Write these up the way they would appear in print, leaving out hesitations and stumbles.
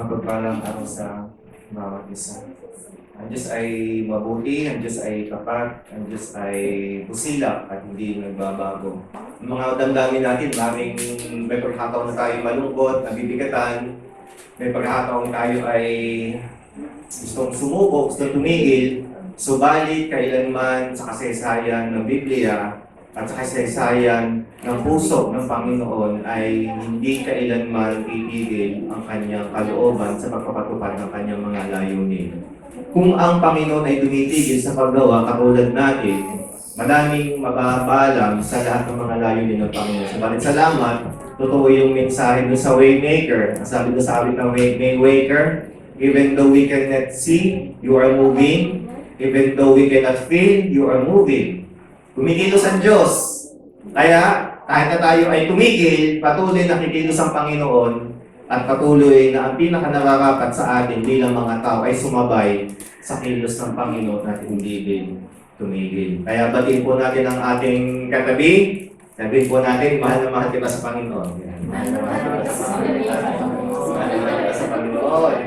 Mapagpalang araw sa bawat isa. Ang Diyos ay mabuti, ang Diyos ay tapat, ang Diyos ay busilak at hindi nagbabago. Ang mga damdamin natin, may pagkakataon na tayo malungkot, nabibigatan, may pagkakataon tayo ay gustong sumuko, gustong tumigil, subalit kailanman sa kasaysayan ng Biblia at sa kasaysayan ng puso ng Panginoon ay hindi kailanman itigil ang kanyang kalooban sa pagpapatupad ng kanyang mga layunin. Kung ang Panginoon ay tumitigil sa paggawa katulad natin, madaming mababalang sa lahat ng mga layunin ng Panginoon. Subalit salamat, totoo yung mensahe doon sa Waymaker. Sabi doon sa awit ng Waymaker, even though we cannot see, you are moving. Even though we cannot feel, you are moving. Kumikilos ang Diyos. Kaya, kahit na tayo ay tumigil, patuloy na kikilos ang Panginoon at patuloy na ang pinakanararapat sa atin bilang mga tao ay sumabay sa kilos ng Panginoon at hindi din tumigil. Kaya batiin po natin ang ating katabi. Sabihin po natin, mahal na mahal kita sa Panginoon. Mahal na mahal kita sa Panginoon. Mahal na mahal kita sa Panginoon.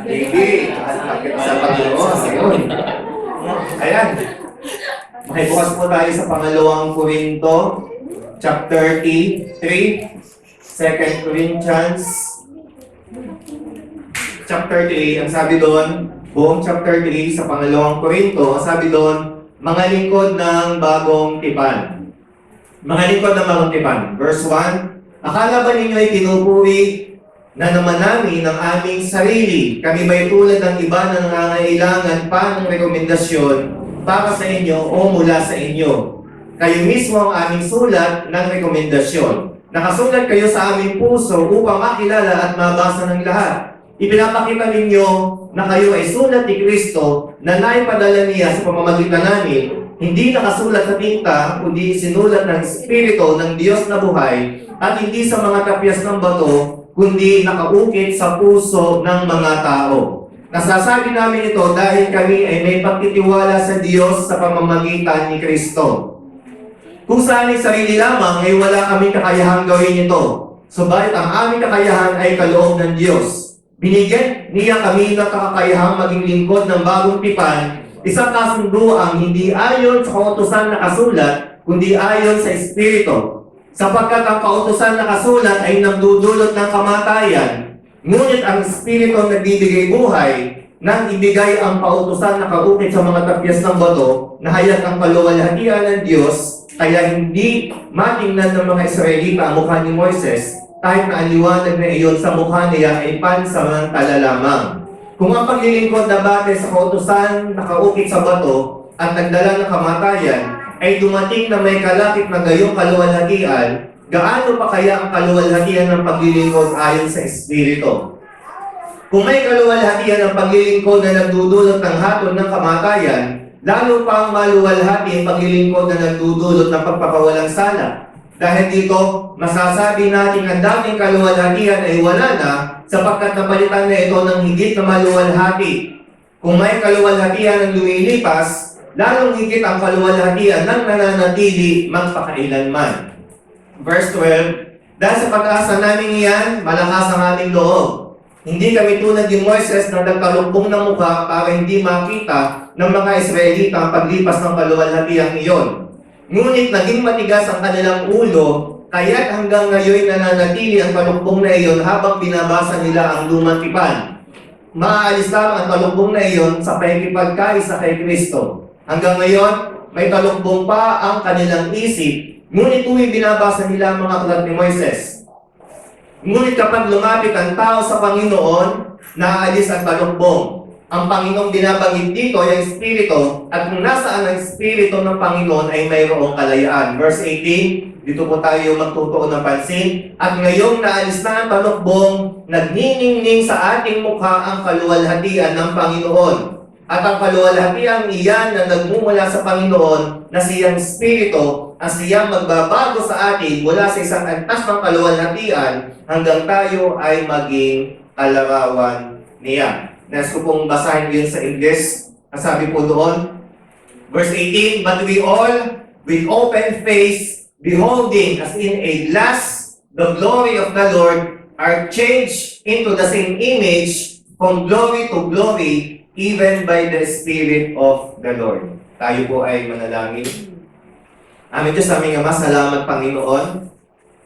Baby, mahal na mahal kita sa Panginoon. Ayun. Ayan. Makibukas po tayo sa pangalawang Korinto, chapter 3, 2 Corinthians, chapter 3, ang sabi doon, buong chapter 3 sa pangalawang Korinto, ang sabi doon, mga lingkod ng bagong tipan. Mga lingkod ng bagong tipan. Verse 1, akala ba ninyo ay pinupuri na naman namin ang aming sarili? Kami ba'y tulad ng iba na nangangailangan pa ng rekomendasyon para sa inyo o mula sa inyo? Kayo mismo ang aming sulat ng rekomendasyon. Nakasulat kayo sa aming puso upang makilala at mabasa ng lahat. Ipinapakita ninyo na kayo ay sulat ni Kristo na naipadala niya sa pamamagitan namin, hindi nakasulat sa tinta, kundi sinulat ng Espiritu ng Diyos na buhay at hindi sa mga tapyas ng bato, kundi nakaukit sa puso ng mga tao. Nasasabi namin ito dahil kami ay may pagtitiwala sa Diyos sa pamamagitan ni Kristo. Kung sa aming sarili lamang ay wala kaming kakayahang gawin ito. Subalit ang aming kakayahan ay kaloob ng Diyos. Binigyan niya kami ng kakayahang maging lingkod ng bagong tipan, isang kasunduang hindi ayon sa kautusan na kasulat, kundi ayon sa Espiritu. Sapagkat ang kautusan na kasulat ay nagdudulot ng kamatayan, ngunit ang Espiritu ang nagbibigay buhay nang ibigay ang pautusan na kaukit sa mga tapyas ng bato na hayag ang kaluwalhatian ng Diyos, kaya hindi matingnan ng mga Israelita ang mukha ni Moises kahit na ang liwanag na iyon sa mukha niya ay pansamantala lamang. Kung ang paglilingkod na batay sa kautusan na kaukit sa bato at nagdala ng kamatayan ay dumating na may kalapit na gayong kaluwalhatian, gaano pa kaya ang kaluwalhatian ng paglilingkod ayon sa Espiritu? Kung may kaluwalhatian ng paglilingkod na nagdudulot ng hatol ng kamatayan, lalo pa ang maluwalhati ang paglilingkod na nagdudulot ng pagpapawalang sala. Dahil dito, masasabi natin ang dating kaluwalhatian ay wala na sapagkat napalitan na ito ng higit na maluwalhati. Kung may kaluwalhatian ng lumilipas, lalong higit ang kaluwalhatian ng nananatili magpakailanman. Verse 12, dahil sa pag-asa namin iyan, malakas ang aming loob. Hindi kami tulad ni Moises na nagkalumbong ng mukha para hindi makita ng mga Israelita ang paglipas ng kaluwalhatiang iyon. Ngunit naging matigas ang kanilang ulo, kaya't hanggang ngayon nananatili ang kalumbong na iyon habang binabasa nila ang lumang tipan. Maaalis lamang ang kalumbong na iyon sa pakikipagkaisa kay Kristo. Hanggang ngayon, may kalumbong pa ang kanilang isip, ngunit tuwing binabasa nila ang mga aklat ni Moises. Ngunit kapag lumapit ang tao sa Panginoon, naaalis ang kalumbong. Ang Panginoong binabanggit dito ay Espiritu, at kung nasaan ang Espiritu ng Panginoon ay mayroong kalayaan. Verse 18, dito po tayo magtutuon ng pansin. At ngayong naalis na ang kalumbong, nagniningning sa ating mukha ang kaluwalhatian ng Panginoon. At ang kaluwalhatian iyan na nagmumula sa Panginoon na siyang Espiritu ang siyang magbabago sa atin mula sa isang antas ng kaluwalhatian hanggang tayo ay maging kalarawan niya. Nais ko pong basahin yun sa English. Ang sabi po doon, verse 18, but we all, with open face, beholding as in a glass the glory of the Lord, are changed into the same image from glory to glory, even by the Spirit of the Lord. Tayo po ay manalangin. Amin Diyos, aming Ama, salamat Panginoon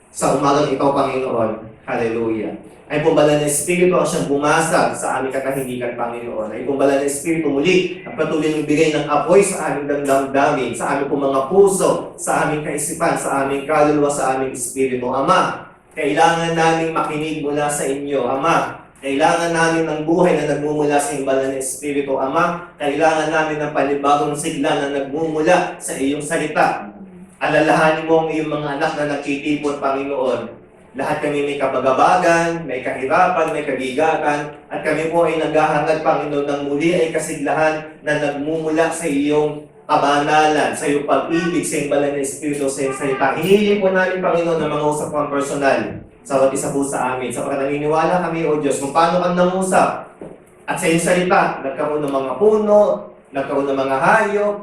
sa umagang ito, Panginoon. Hallelujah. Ay pumbala ng Espiritu ang siyang bumasag sa aming katahimikan, Panginoon. Ay pumbala ng Espiritu muli at patuloy ng bigay ng apoy sa aming damdamin, sa aming pong mga puso, sa aming kaisipan, sa aming kaluluwa, sa aming Espiritu. Ama, kailangan namin makinig mula sa inyo, Ama. Kailangan namin ng buhay na nagmumula sa imbala ng Espiritu, Ama. Kailangan namin ng panibagong sigla na nagmumula sa iyong salita. Alalahanin mo ang iyong mga anak na nagtitipon, Panginoon. Lahat kami may kabagabagan, may kahirapan, may kabigatan, at kami po ay naghahangad, Panginoon, ng muli ay kasiglahan na nagmumula sa iyong kabanalan, sa iyong pag-ibig, sa iyong banal na Espiritu, sa iyong salita. Hinihiling po namin, Panginoon, ng mga usapan personal sa bawat isa po sa amin, sapagkat naniniwala kami, O Diyos, kung paano kami nangusap. At sa iyong salita, nagkaroon ng mga puno, nagkaroon ng mga hayop,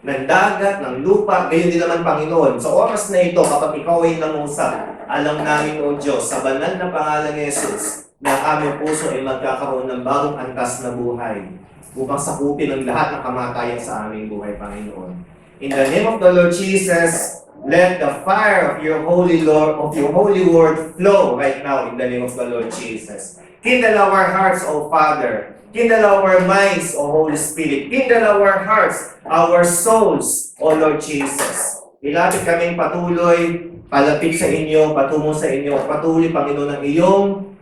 ng dagat, ng lupa, gayon din naman, Panginoon. Sa oras na ito, kapag ikaw ay nangusap, alam namin, O Diyos, sa banal na pangalan ni Jesus, na ang aming puso ay magkakaroon ng bagong antas na buhay upang sakupin ang lahat ng kamatayan sa aming buhay, Panginoon. In the name of the Lord Jesus, let the fire of your holy Lord, of your holy word flow right now in the name of the Lord Jesus. Kindle our hearts, O Father. Kindle our minds, O Holy Spirit. Kindle our hearts, our souls, O Lord Jesus. Ilapit kaming patuloy, palapit sa inyo, patungo sa inyo, patuloy, Panginoon, ng iyong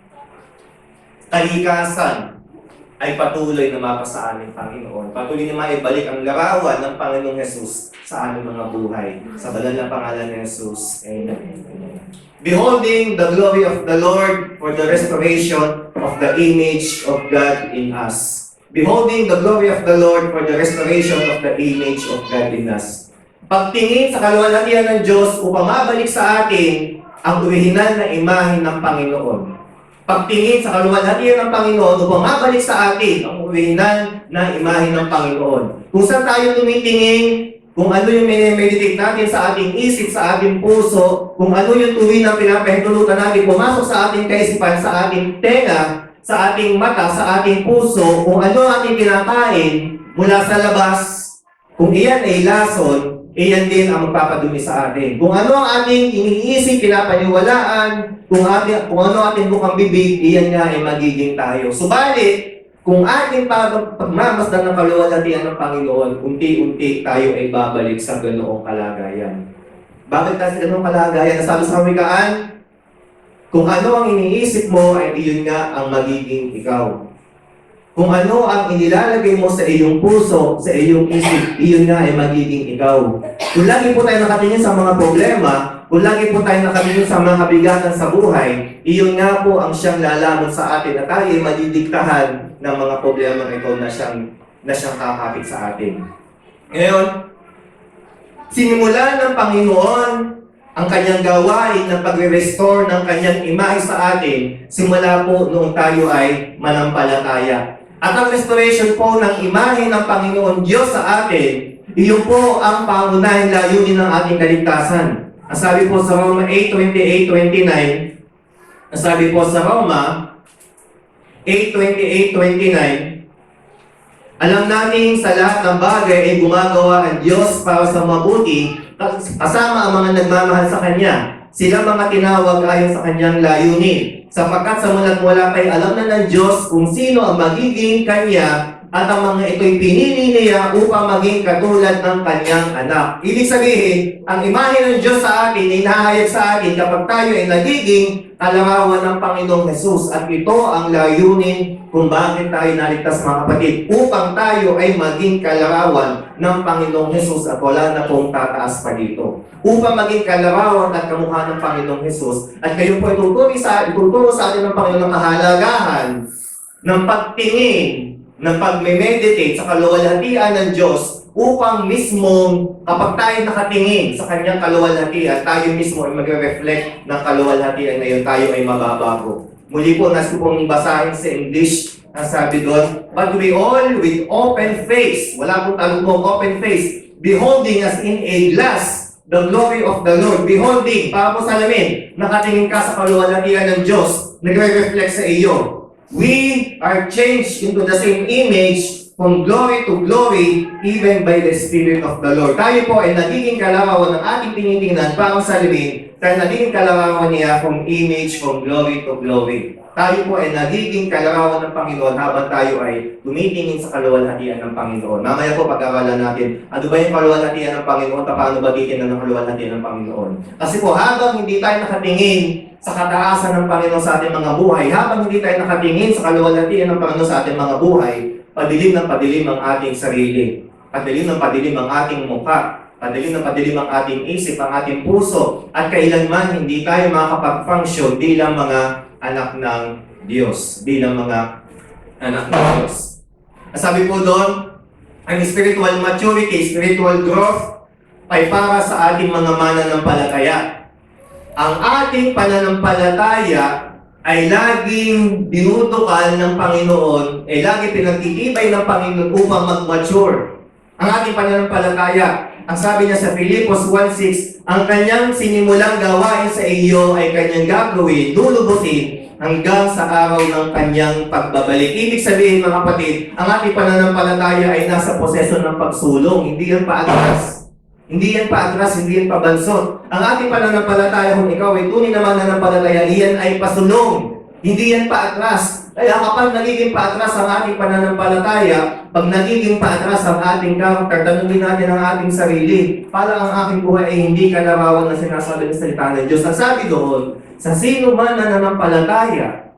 kalikasan ay patuloy na mapa sa amin, Panginoon. Patuloy na maibalik ang larawan ng Panginoong Jesus sa aming mga buhay. Sa banal na pangalan ni Jesus. Amen. Beholding the glory of the Lord for the restoration of the image of God in us. Beholding the glory of the Lord for the restoration of the image of God in us. Pagtingin sa kaluwalhatian ng Diyos upang mabalik sa atin ang orihinal na imahe ng Panginoon. Pagtingin sa kaluwalhatian ng Panginoon upang mabalik sa atin ang orihinal na imahe ng Panginoon. Kung saan tayo tumitingin, kung ano yung meditate natin sa ating isip, sa ating puso, kung ano yung tuwin na pinapahintulutan natin, pumasok sa ating kaisipan, sa ating tenga, sa ating mata, sa ating puso, kung ano ang ating kinakain mula sa labas, kung iyan ay lason, iyan din ang magpapadumi sa atin. Kung ano ang ating iniisip, pinapaniwalaan, kung ano ating bukang bibig, iyan nga ay magiging tayo. Subalit, kung ating pagmamasdan ng kaluwalhatian ng Panginoon, unti-unti tayo ay babalik sa ganoong kalagayan. Bakit tayo sa ganoong kalagayan? Nasabi sa kawikaan, kung ano ang iniisip mo, ay iyon nga ang magiging ikaw. Kung ano ang inilalagay mo sa iyong puso, sa iyong isip, iyon nga ay magiging ikaw. Kung lagi po tayo nakatingin sa mga problema, kung lagi po tayo nakatingin sa mga kabigatan sa buhay, iyon nga po ang siyang lalamon sa atin at tayo ay madidiktahan ng mga problema ito na siyang kakapit sa atin. Ngayon, sinimula ng Panginoon ang kanyang gawain ng pagre-restore ng kanyang imahe sa atin, simula po noong tayo ay manampalataya. At ang restoration po ng imahe ng Panginoon Diyos sa atin, iyon po ang pangunahing layunin ng ating kaligtasan. Ang sabi po sa Roma 8:28-29, ang sabi po sa Roma 8:28-29, alam natin sa lahat ng bagay ay gumagawa ang Diyos para sa mabuti, kasama ang mga nagmamahal sa Kanya. Sila mga tinawag ayon sa Kanyang layunin. Sapagkat sa mula't wala pa'y alam na ng Diyos kung sino ang magiging Kanya at ang mga ito'y pinili niya upang maging katulad ng Kanyang anak. Ibig sabihin, ang imahe ng Diyos sa atin ay nahayag sa atin kapag tayo ay nagiging kalarawan ng Panginoong Jesus. At ito ang layunin kung bakit tayo naligtas, mga kapatid, upang tayo ay maging kalarawan ng Panginoong Jesus at wala na pong tataas pa dito. Upang maging kalarawan at kamukha ng Panginoong Jesus. At kayo po ay ituturo sa atin ng Panginoong kahalagahan ng pagtingin, ng pag-meditate sa kaluwalhatian ng Diyos upang mismo kapag tayo nakatingin sa Kanyang kaluwalhatian, tayo mismo ay magre-reflect ng kaluwalhatian na yun, tayo ay mababago. Muli po, nasa pong basahin sa English, ang sabi doon, but we all with open face, wala pong talong open face, beholding as in a glass, the glory of the Lord. Beholding, para po salamin, nakatingin ka sa kaluwalhatian ng Diyos, nagre-reflect sa iyo. We are changed into the same image from glory to glory, even by the Spirit of the Lord. Tayo po ay nagiging kalarawan ng ating tinitingnan para salamin, dahil nagiging kalarawan niya from image from glory to glory. Tayo po ay nagiging kalarawan ng Panginoon habang tayo ay tumitingin sa kaluwalhatian ng Panginoon. Mamaya po pag-aralan natin, ano ba yung kaluwalhatian ng Panginoon at paano ba titingnan ng kaluwalhatian ng Panginoon. Kasi po habang hindi tayo nakatingin sa kataasan ng Panginoon sa ating mga buhay, habang hindi tayo nakatingin sa kaluwalhatian ng Panginoon sa ating mga buhay, padilim ng padilim ang ating sarili. Padilim ng padilim ang ating mukha. Padilim ng padilim ang ating isip, ang ating puso. At kailanman hindi tayo makakapag-function bilang mga anak ng Diyos. Bilang mga anak ng Diyos. Sabi po doon, ang spiritual maturity, spiritual growth, ay para sa ating mga mananampalataya. Ang ating pananampalataya ay laging dinudukal ng Panginoon, ay laging pinagtitibay ng Panginoon upang mag-mature. Ang ating pananampalataya, ang sabi niya sa Filipos 1:6, ang kanyang sinimulang gawain sa iyo ay kanyang gagawin, lulubusin hanggang sa araw ng kanyang pagbabalik. Ibig sabihin mga kapatid, ang ating pananampalataya ay nasa proseso ng pagsulong, hindi yan paatras. Hindi yan paatras, hindi yan pabansot. Ang ating pananampalataya, kung ikaw ay tunay na mananampalataya, iyan ay pasulong. Hindi yan paatras. Kaya kapag nagiging paatras ang ating pananampalataya, pag nagiging paatras ang ating character, tanungin natin ang ating sarili. Para ang aking buhay ay hindi kalarawan na sinasabi ng salita ng Diyos. Ang sabi doon, sa sino man na nananampalataya,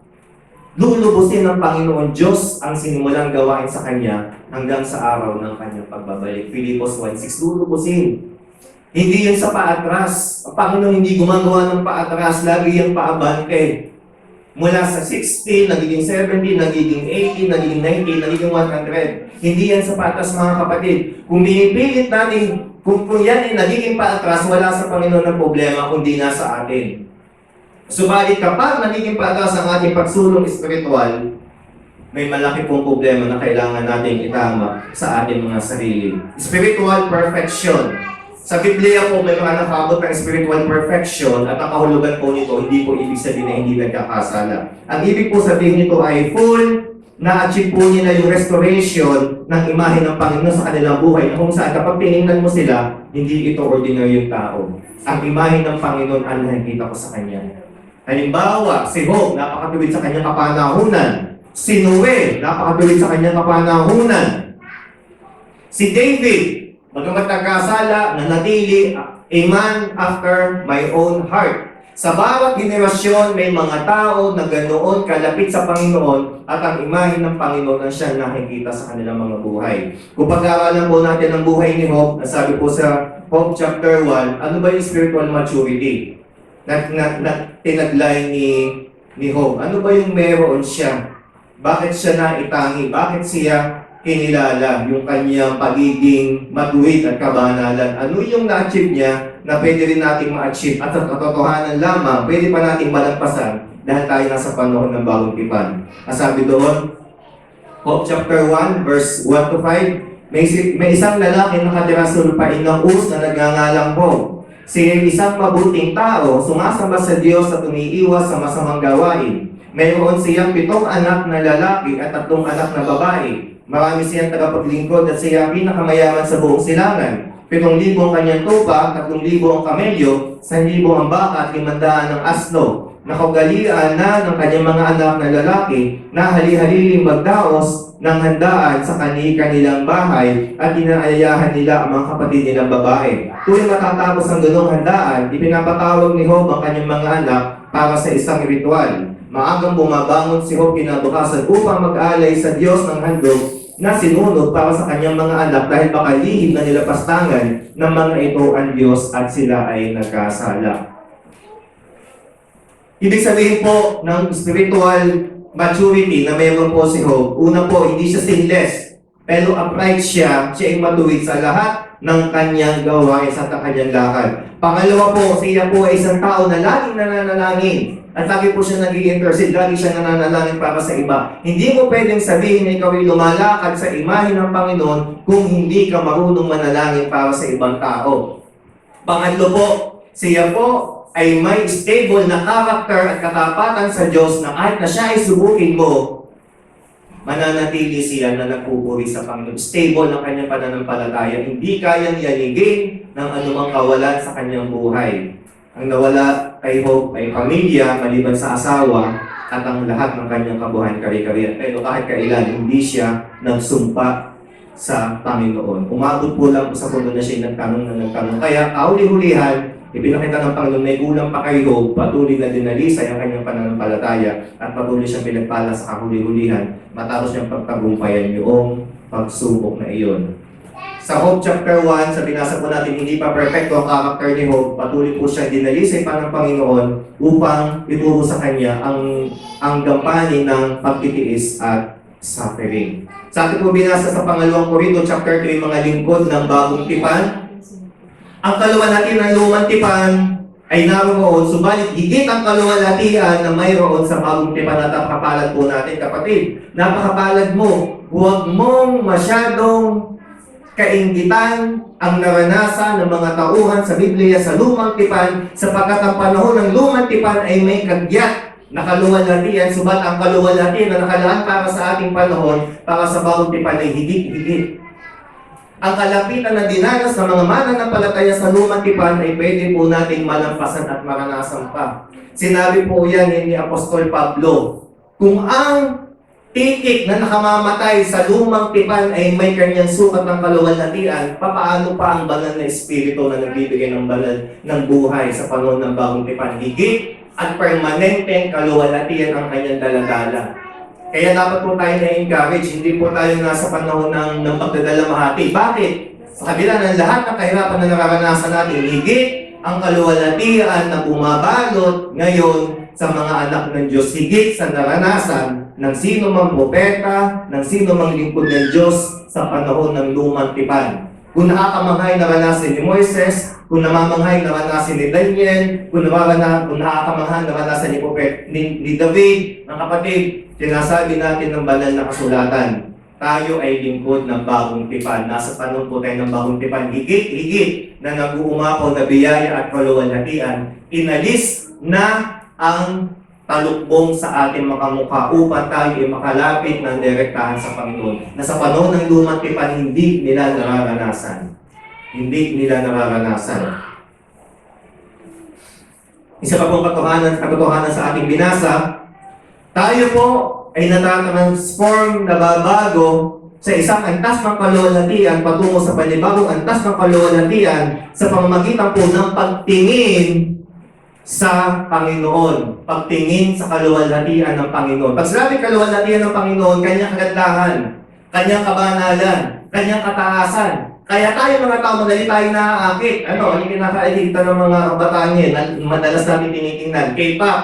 lulubusin ng Panginoon Diyos ang sinimulang gawain sa Kanya hanggang sa araw ng Kanyang pagbabalik. Filipos 1:6, lulubusin. Hindi yan sa paatras. Ang Panginoon hindi gumagawa ng paatras, lagi yung paabante. Mula sa 16, nagiging 17, nagiging 18, nagiging 19, nagiging 100. Hindi yan sa paatras mga kapatid. Kung binipilit natin, kung yan ay nagiging paatras, wala sa Panginoon ng problema, kundi nasa atin. Subalit kapag nagiging paatras ang ating pagsulong espiritual, may malaki pong problema na kailangan natin itama sa ating mga sarili. Spiritual perfection. Sa Biblia po, may mga nakabot ng spiritual perfection at ang kahulugan po nito, hindi po ibig sabihin na hindi nagkakasala. Ang ibig po sabihin nito ay full na-achieve po nila yung restoration ng imahe ng Panginoon sa kanilang buhay na kung saan kapag tinignan mo sila, hindi ito ordinary yung tao. Ang imahe ng Panginoon ang nakikita ko sa kanya. Halimbawa, si Job, napakatuwid sa kanyang kapanahunan. Si Noe, napakatuwid sa kanyang kapanahunan. Si David, bagamat nagkasala, nanatili a man after my own heart. Sa bawat generasyon, may mga tao na ganoon kalapit sa Panginoon at ang imahe ng Panginoon ang siyang nakikita sa kanilang mga buhay. Kung pag-aaralan po natin ang buhay ni Job, nasabi po sa Job chapter 1, ano ba yung spiritual maturity na tinaglay ni Job? Ano ba yung meron siya? Bakit siya naitangi? Bakit siya kinilala yung kanyang pagiging matuwid at kabanalan? Ano yung na-achieve niya na pwede rin nating ma-achieve? At sa katotohanan lamang, pwede pa nating malagpasan dahil tayo nasa panahon ng bagong tipan. Sabi doon, Job chapter 1, verse 1 to 5, may isang lalaki na nakatira sa lupain ng Uz na nagngangalang Job. Siya ay isang mabuting tao, sumasamba sa Diyos at umiiwas sa masamang gawain. Mayroon siyang 7 anak na lalaki at 3 anak na babae. Marami siyang tagapaglingkod at siya ang pinakamayaman sa buong silangan. 7,000 ang kanyang tupa, 3,000 ang kamelyo, 1,000 ang baka at 500 ang asno. Nakagalian na ng kanyang mga anak na lalaki na hali-haliling magdaos ng handaan sa kanilang bahay at inaayahan nila ang mga kapatid nilang babae. Tuwing matatapos ang ganong handaan, ipinapatawag ni Job ang kanyang mga anak para sa isang ritual. Maagang bumabangon si Job kinabukasan upang mag-alay sa Diyos ng handog na sinunod para sa kanyang mga anak dahil baka lihim na nilapastangan ng mga ito ang Diyos at sila ay nagkasala. Ibig sabihin po ng spiritual maturity na mayroon po si Job, una po, hindi siya sinless, pero upright siya ay matuwid sa lahat ng kanyang gawain sa kanyang lakad. Pangalawa po, siya po ay isang tao na laging nananalangin. At lagi po siya nag-i-intercede, lagi siya nananalangin para sa iba. Hindi mo pwedeng sabihin na ikaw ay lumalakad sa imahe ng Panginoon kung hindi ka marunong manalangin para sa ibang tao. Pangatlo po, siya po ay may stable na character at katapatan sa Diyos na kahit na siya ay subukin mo, mananatili siya na nagpupuri sa Panginoon. Stable ang kanyang pananampalataya. Hindi kayang yaligin ng anumang kawalan sa kanyang buhay. Ang nawala kay Hope ay pamilya, maliban sa asawa, at ang lahat ng kanyang kabuhayan kari-kariyan. Pero kahit kailan, hindi siya nagsumpa sa Panginoon. Umabot po lang sa punto na siya nagtanong. Kaya kauli-hulihan, ipinakita ng Panginoon, may kulang pa kay Hope, patuloy na dinalisay ang kanyang pananampalataya at patuloy siyang pinagpala sa kahuli-hulihan matapos niyang pagtagumpayan yung pagsubok na iyon. Sa Hope chapter 1, sa binasa po natin, hindi pa perfecto ang character ni Hope, patuloy po siyang dinalisay pa ng Panginoon upang ituro sa kanya ang gampanin ng pagtitiis at suffering. Sa atin po binasa sa pangalawang Korinto chapter 3, mga lingkod ng bagong tipan, ang kaluwalhatian ng lumang tipan ay naroon, subalit higit ang kaluwalhatian na mayroon sa bagong tipan at napakapalad po natin, kapatid. Napakapalad mo. Huwag mong masyadong kainggitan ang naranasan ng mga tauhan sa Biblia sa lumang tipan, sapagkat ang panahon ng lumang tipan ay may kagyat na kaluwalhatian, subat ang kaluwalhatian na nakalaan para sa ating panahon, para sa bagong tipan ay higit-higit. Ang kalapitan na dinanas ng mga mananampalataya sa lumang tipan ay pwede po nating malampasan at maranasan pa. Sinabi po yan ni Apostol Pablo, kung ang titik na nakamamatay sa lumang tipan ay may kanyang sukat ng kaluwalhatian, papaano pa ang banal na espiritu na nagbibigay ng banal ng buhay sa panahon ng bagong tipan? Higit at permanenteng kaluwalhatian ang kanyang daladala. Kaya dapat po tayo na-encourage, hindi po tayo nasa panahon ng pagdadalamahati. Bakit? Sa kabila ng lahat ng kahirapan na nararanasan natin, higit ang kaluwalhatian na bumabalot ngayon sa mga anak ng Diyos, higit sa naranasan ng sino mang propeta, ng sino mang lingkod ng Diyos sa panahon ng lumang tipan. Kung nakakamanghay naranasan ni Moises, kung namamanghay naranasan ni Daniel, kung nakakamanghay naranasan ni David, ang kapatid, sinasabi natin ng banal na kasulatan, tayo ay lingkod ng bagong tipan. Nasa panahon po tayo ng bagong tipan. Higit-higit na nag-uumapaw na biyaya at kaluwalhatian. Inalis na ang talukbong sa ating mga mukha upang tayo ay makalapit ng direktahan sa Panginoon. Na sa panahon ng lumang tipan, hindi nila nararanasan. Hindi nila nararanasan. Isa pa pong katotohanan sa ating binasa, tayo po ay natatransform, nababago sa isang antas ng kaluwalhatian patungo sa panibagong antas ng kaluwalhatian sa pamamagitan po ng pagtingin sa Panginoon. Pagtingin sa kaluwalhatian ng Panginoon. Pag sinabi kaluwalhatian ng Panginoon, kanyang kagandahan, kanyang kabanalan, kanyang kataasan. Kaya tayo mga tao, madali tayo naaakit. Ano yung kinakailita ng mga kabataan yan? Madalas natin tinitingnan. K-pop,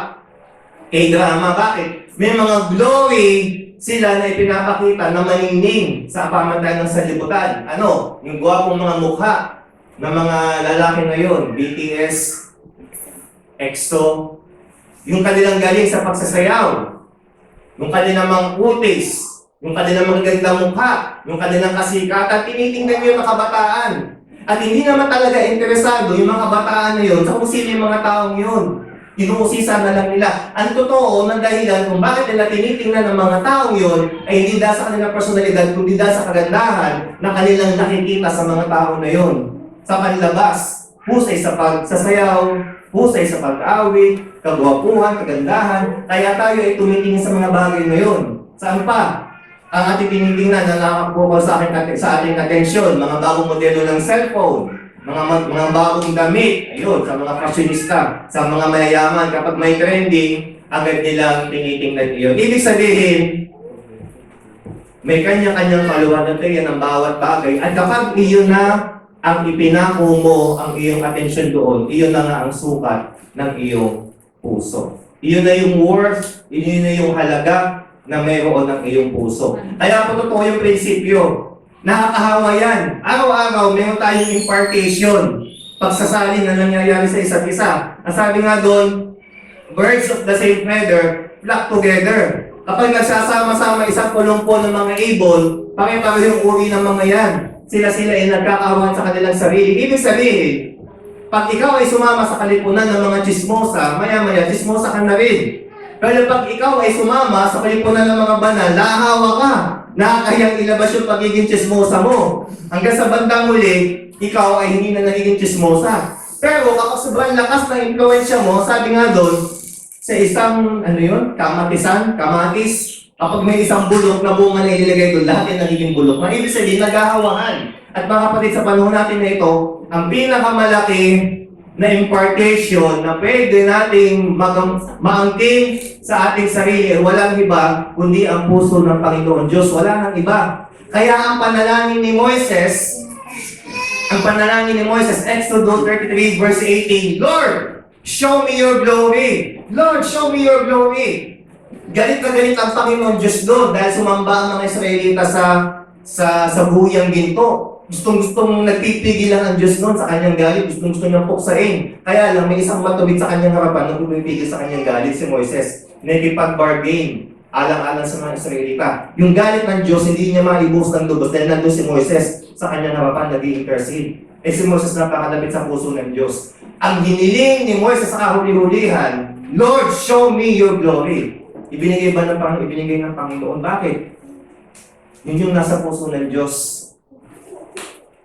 K-drama. Bakit? May mga glory sila na ipinapakita na maningning sa pamantayan ng salibutan. Ano? Yung gwapong mga mukha ng mga lalaki ngayon, BTS, EXO, yung kanilang galing sa pagsasayaw, yung kanilang mga kutis, yung kanilang magagandang mukha, yung kanilang kasikatan, tinitingnan nyo yung mga kabataan. At hindi naman talaga interesado yung mga kabataan na yun sa kung sino yung mga taong yun. Inuusisa na lang nila. Ang totoo ng dahilan kung bakit nila tinitingnan ng mga taong yun ay hindi dahil sa kanilang personalidad, kundi dahil sa kagandahan na kanilang nakikita sa mga tao na yun. Sa panlabas, husay sa pagsasayaw, husay sa pag-awit, kagwapuhan, kagandahan. Kaya tayo ay tumitingin sa mga bagay na yun. Saan pa? Ang ating tinitingnan na nakakapukol sa ating atensyon, mga bagong modelo ng cellphone, mga bagong damit, ayun, sa mga fashionista, sa mga mayayaman, kapag may trending, agad nilang tinitingnan iyon. Ibig sabihin, may kanya-kanyang kaluwalhatian ng bawat bagay. At kapag iyon na ang ipinako mo ang iyong atensyon doon, iyon na nga ang sukat ng iyong puso. Iyon na yung worth, iyon na yung halaga na mayroon ng iyong puso. Kaya po totoo yung prinsipyo. Nakakahawa yan. Araw-araw, meron tayong impartation. Pagsasalin na nangyayari sa isa't isa. Ang sabi nga doon, birds of the same feather flock together. Kapag nagsasama-sama isang kulumpo ng mga ibon, pare-pareho yung uri ng mga yan. Sila ay nagkakawan sa kanilang sarili. Ibig sabihin, Pag ikaw ay sumama sa kalipunan ng mga chismosa, maya-maya, chismosa ka na rin. Pero pag ikaw ay sumama sa kalipunan ng mga banal, nahahawa ka. Nakakayang ilabas yung pagiging chismosa mo. Hanggang sa bandang huli, ikaw ay hindi na nagiging chismosa. Pero kapag sobrang lakas ng impluensya mo, sabi nga doon, sa isang, kamatis, kapag may isang bulok na bunga na ilagay doon, lahat yung nagiging bulok. Ang ibig sabihin, naghahawahan. At mga kapatid, sa panahon natin na ito, ang pinakamalaki na impartation na pwede nating maangkin sa ating sarili ay walang iba kundi ang puso ng Panginoon Diyos. Wala nang iba. Kaya ang panalangin ni Moises, Exodus 33 verse 18, Lord, show me your glory. Lord, show me your glory. Galit na galit ang Panginoon Diyos doon dahil sumamba ang mga Israelita sa buhuyang ginto. Gustong nagpipigil lang ang Diyos noon sa kanyang galit. Gusto niyang puksain. Kaya lang, may isang matuwid sa kanyang harapan nung pumipigil sa kanyang galit, si Moises. Nakipag-bargain, alang-alang sa mga Israelita. Yung galit ng Diyos, hindi niya maibus ng lubos dahil nandun si Moises sa kanyang harapan, nag-i-intercede. Si Moises napakalapit sa puso ng Diyos. Ang hiniling ni Moises sa kahuli-hulihan, Lord, show me your glory. Ibinigay ng Panginoon. Bakit? Yun yung nasa puso ng Diyos.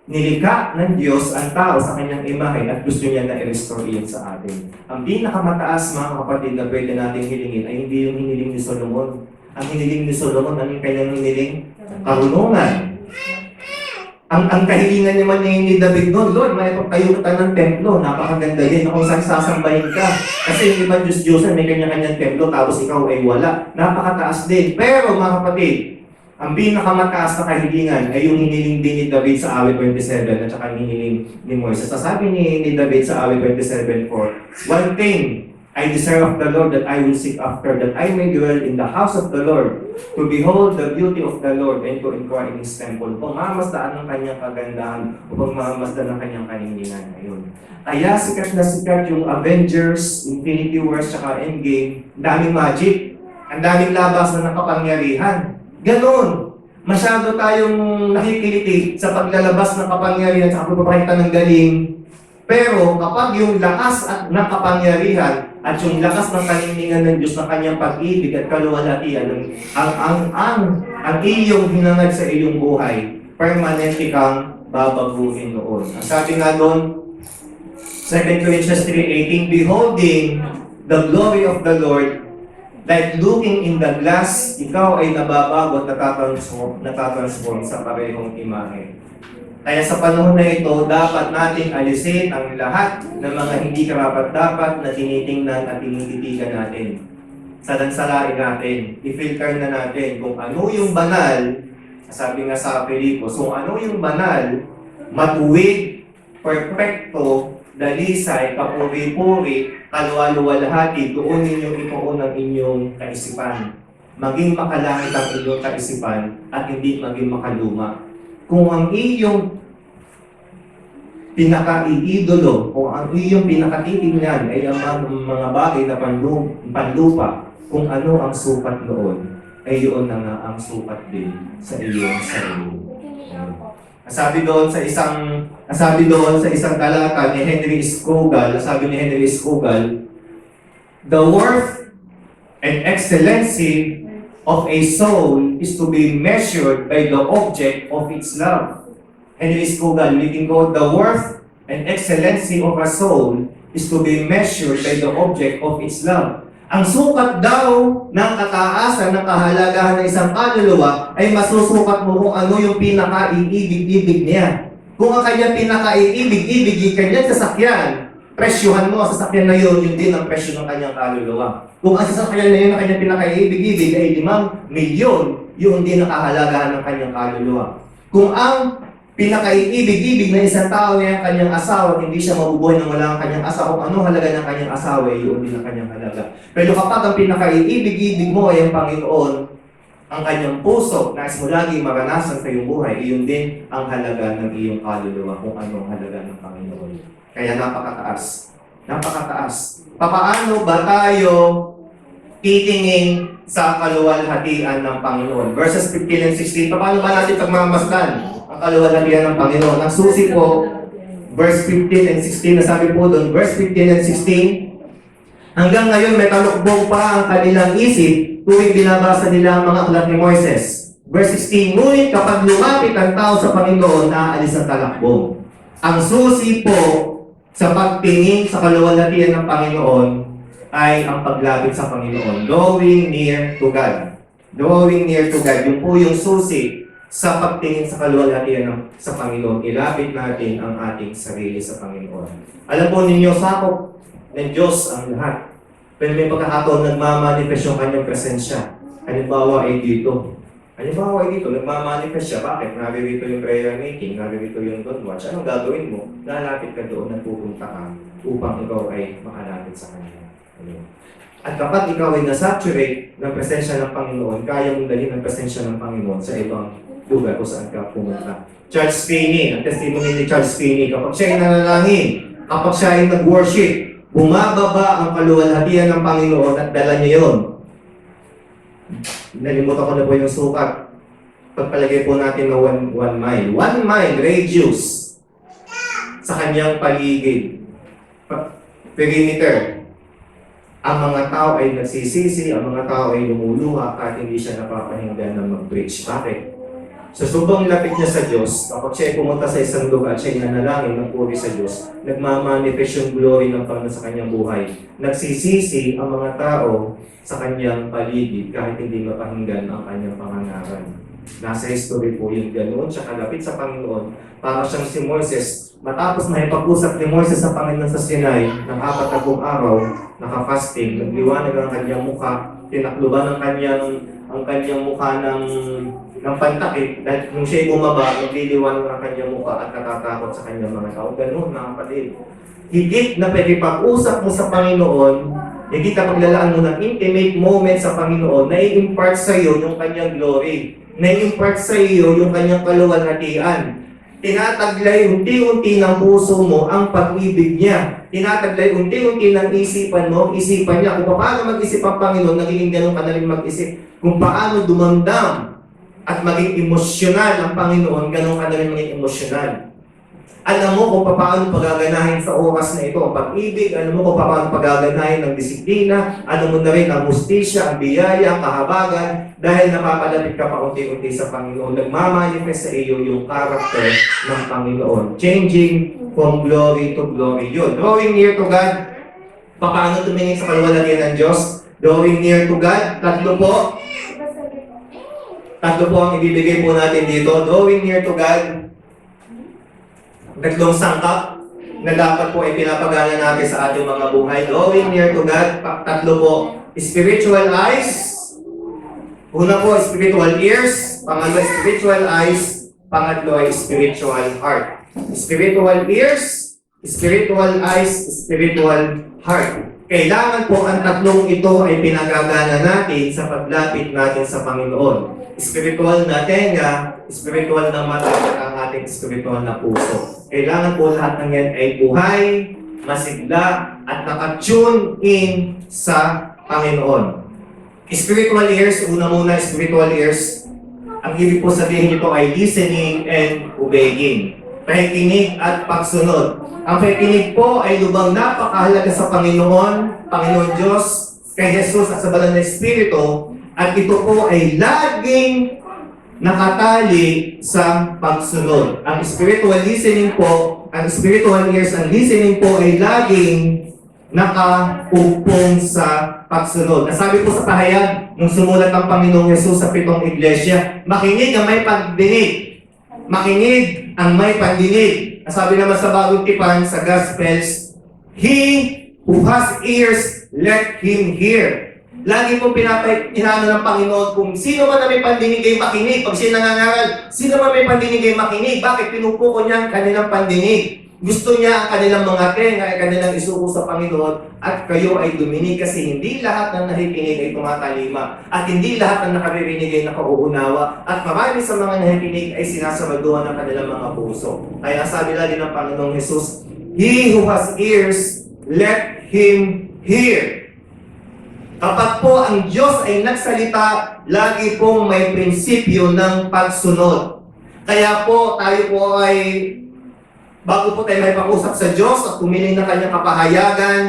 Nilikha ng Diyos ang tao sa kanyang imahe at gusto niya na i-restore yun sa atin. Ang pinakamataas, mga kapatid, na pwede nating hilingin ay hindi yung hiniling ni Solomon. Ang hiniling ni Solomon, ano yung kanyang hiniling? Karunungan. Ang kahilingan naman ni David noon, Lord, may pagtayo ka ng templo, napakaganda din, kung saan sasambahin ka. Kasi yung iba Diyos-Diyosan, may kanya-kanyang templo, tapos ikaw ay wala. Napakataas din. Pero, mga kapatid, ang pinakamataas na kahilingan ay yung hiniling din ni David sa awit 27 at saka hiniling ni Moises. Sasabi ni David sa awit 27:4, one thing I desire of the Lord that I will seek after, that I may dwell in the house of the Lord, to behold the beauty of the Lord and to inquire in His temple. Upang mamasdaan ng kanyang kagandahan, upang mamasdaan ng kanyang kahilingan. Ayun. Kaya sikat na sikat yung Avengers, Infinity Wars, saka Endgame. Ang daming magic. Ang daming labas na nakapangyarihan. Ganon. Masyado tayong nakikiliti sa paglalabas ng kapangyarihan sa pagpapakita ng galing. Pero kapag yung lakas at ng kapangyarihan at yung lakas ng kaninningan ng Diyos na kanyang pag-ibig at kaluwalhatian, ang iyong hinangad sa iyong buhay, permanente kang babaguhin noon. Ang sabi nga doon, 2 Corinthians 3:18, beholding the glory of the Lord, like looking in the glass, ikaw ay nababago at natatransform sa parehong imahe. Kaya sa panahon na ito, dapat natin alisin ang lahat ng mga hindi karapat-dapat na tinitingnan at tinititigan natin. Salansalain natin, i-filter na natin kung ano yung banal, sabi nga sa Pilipos, kung ano yung banal, matuwid, perfecto, dalisay, kapuri-puri, kaluwa-luwalhati, doon ninyong ituon ang inyong kaisipan. Maging makalangit ang inyong kaisipan at hindi maging makaluma. Kung ang iyong pinaka-iidolo, kung ang iyong pinakatitingnan ay ang mga bagay na panlupa, kung ano ang sukat noon, ay yun na nga ang sukat din sa iyong sarili. Sabi doon sa isang talata ni Henry Scougal, the worth and excellency of a soul is to be measured by the object of its love. Henry Scougal, leading quote, the worth and excellency of a soul is to be measured by the object of its love. Ang sukat daw ng kataasan, ng kahalagahan ng isang kaluluwa ay masusukat mo kung ano yung pinaka-iibig-ibig niya. Kung ang kanyang pinaka-iibig-ibig yung kanyang sasakyan, presyuhan mo ang sasakyan na yun din ang presyo ng kanyang kaluluwa. Kung ang sasakyan na yun ang kanyang pinaka-iibig-ibig ay 5 milyon, yun din ang kahalagahan ng kanyang kaluluwa. Kung ang pinaka-iibig-ibig na isang tao ay ang kanyang asawa, hindi siya mabubuhay nang wala ang kanyang asawa. Kung ano halaga ng kanyang asawa, yun din ang kanyang halaga. Pero kapag ang pinaka-iibig-ibig mo ay ang Panginoon, ang kanyang puso, nais mo lagi maranasan sa iyong buhay, iyon din ang halaga ng iyong kaluluwa, kung ano ang halaga ng Panginoon. Kaya napakataas. Napakataas. Papaano ba tayo titingin sa kaluwalhatian ng Panginoon? Verses 15 and 16, paano ba natin pagmamasdan ang kaluwalhatian ng Panginoon? Ang susi po, verse 15 and 16, na sabi po doon, verse 15 and 16, hanggang ngayon may talukbong pa ang kanilang isip tuwing binabasa nila ang mga aklat ni Moises. Verse 16, ngunit kapag lumapit ang tao sa Panginoon, naaalis ang talakbong. Ang susi po sa pagtingin sa kaluwalhatian ng Panginoon ay ang paglapit sa Panginoon. Drawing near to God. Drawing near to God. Yung po yung susi sa pagtingin sa kaluwalhatian sa Panginoon. Ilapit natin ang ating sarili sa Panginoon. Alam po ninyo, sakop ng Diyos ang lahat. Pero may pagkakataon nagmamanifest yung kanyang presensya. Halimbawa ay dito. Halimbawa ay dito, nagmamanifest siya. Bakit? Naririto yung prayer meeting, naririto yung don't watch. Anong gagawin mo? Lalapit ka doon, nagpupunta ka upang ikaw ay makalapit sa Kanya. At kapag ikaw ay nasaturate ng presensya ng Panginoon, kaya mong dalhin ang presensya ng Panginoon sa ibang lugar kung saan ka pumunta. Charles Finney, ang testimony ni Charles Finney, kapag siya ay nanalangin, kapag siya ay nag-worship, bumababa ang kaluwalhatian ng Panginoon at dala niya yun. Nalimutan ko na po yung sukat. Pagpalagay po natin na 1 mile. 1 mile radius sa kanyang paligid. Perimeter. Ang mga tao ay nagsisisi, ang mga tao ay lumuluha kahit hindi siya napapahinggan ng mag-preach. Bakit? Sa subang lapit niya sa Diyos, kapag siya ay pumunta sa isang lugar at siya ay nanalangin, nagpuri sa Diyos, nagmamanifest yung glory ng Panginoon sa kanyang buhay. Nagsisisi ang mga tao sa kanyang paligid kahit hindi mapahinggan ang kanyang pangangaral. Nasa history po yung ganoon siya kalapit sa Panginoon para siyang si Moises. Matapos na ipag-usap ni Moises sa Panginoon sa Sinai ng 4 araw, naka-fasting, nagliwanag ang kanyang mukha, tinakluban ang kanyang mukha ng pantakip, dahil nung siya'y bumaba, nagliliwanag ang kanyang mukha at natatakot sa kanyang mga tao. Ganun, mga kapatid. Higit na pag-usap mo sa Panginoon, higit na paglalaan mo ng intimate moment sa Panginoon, na i-impart sa iyo yung kanyang glory, na i-impart sa iyo yung kanyang kaluwalhatian. Tinataglay unti-unti ng puso mo ang pag-ibig niya. Tinataglay unti-unti ng isipan mo, isipan niya. Kung paano mag-isip ang Panginoon, nagiging ganun ka na rin mag-isip. Kung paano dumamdam at maging emosyonal ang Panginoon, ganun ka na rin maging emosyonal. Alam mo kung paano pagaganahin sa oras na ito ang pag-ibig, alam mo kung paano pagaganahin ng disiplina, alam mo na rin ang mustisya, ang biyaya, ang kahabagan, dahil napapalapit ka pa unti-unti sa Panginoon. Nagmamanifest sa iyo yung character ng Panginoon. Changing from glory to glory. Yun. Drawing near to God. Paano tumingin sa kaluwalhatian ng Diyos? Drawing near to God. Tatlo po ang ibibigay po natin dito. Drawing near to God. Tatlong sangkap na dapat po ay pinapagana natin sa ating mga buhay. Drawing near to God. Tatlo po. Spiritual eyes. Una po, spiritual ears. Pangalawa, spiritual eyes. Pangatlo ay spiritual heart. Spiritual ears, spiritual eyes, spiritual heart. Kailangan po ang tatlong ito ay pinagagana natin sa paglapit natin sa Panginoon. Spiritual na tenga, spiritual na mata at ang ating spiritual na puso. Kailangan po lahat ng yan ay buhay, masigla, at nakatune in sa Panginoon. Spiritual ears, una muna spiritual ears. Ang ibig po sabihin nito ay listening and obeying. Pakikinig at pagsunod. Ang pakikinig po ay lubang napakahalaga sa Panginoon, Panginoon Diyos, kay Jesus at sa banal na Espiritu. At ito po ay laging nakatali sa pagsunod. Ang spiritual listening po, ang spiritual ears, ang listening po ay laging nakaumpong sa pagsunod. Nasabi po sa pahayag, nung sumulat ang Panginoong Jesus sa 7 iglesia, makinig ang may pagdinig. Makinig ang may pandinig. Nasabi naman sa Bagong Tipan, sa Gospels, He who has ears, let him hear. Lagi pong pinapahihano ng Panginoon kung sino man na may pandinig ay makinig. Pag siya nangangaral, sino man may pandinig ay makinig. Bakit pinupuko niya ang kanilang pandinig? Gusto niya ang kanilang mga tenga ay kanilang isuko sa Panginoon at kayo ay duminig kasi hindi lahat ng nakikinig ay tumatalima at hindi lahat ng nakaririnig ay nakauunawa at marami sa mga nakikinig ay sinasabaduhan ng kanilang mga puso. Kaya sabi lagi ng Panginoong Jesus, He who has ears, let him hear. Kapag po ang Diyos ay nagsalita, lagi pong may prinsipyo ng pagsunod. Kaya po tayo po ay Bago po tayo may pag-usap sa Diyos at pumiling ng kanyang kapahayagan,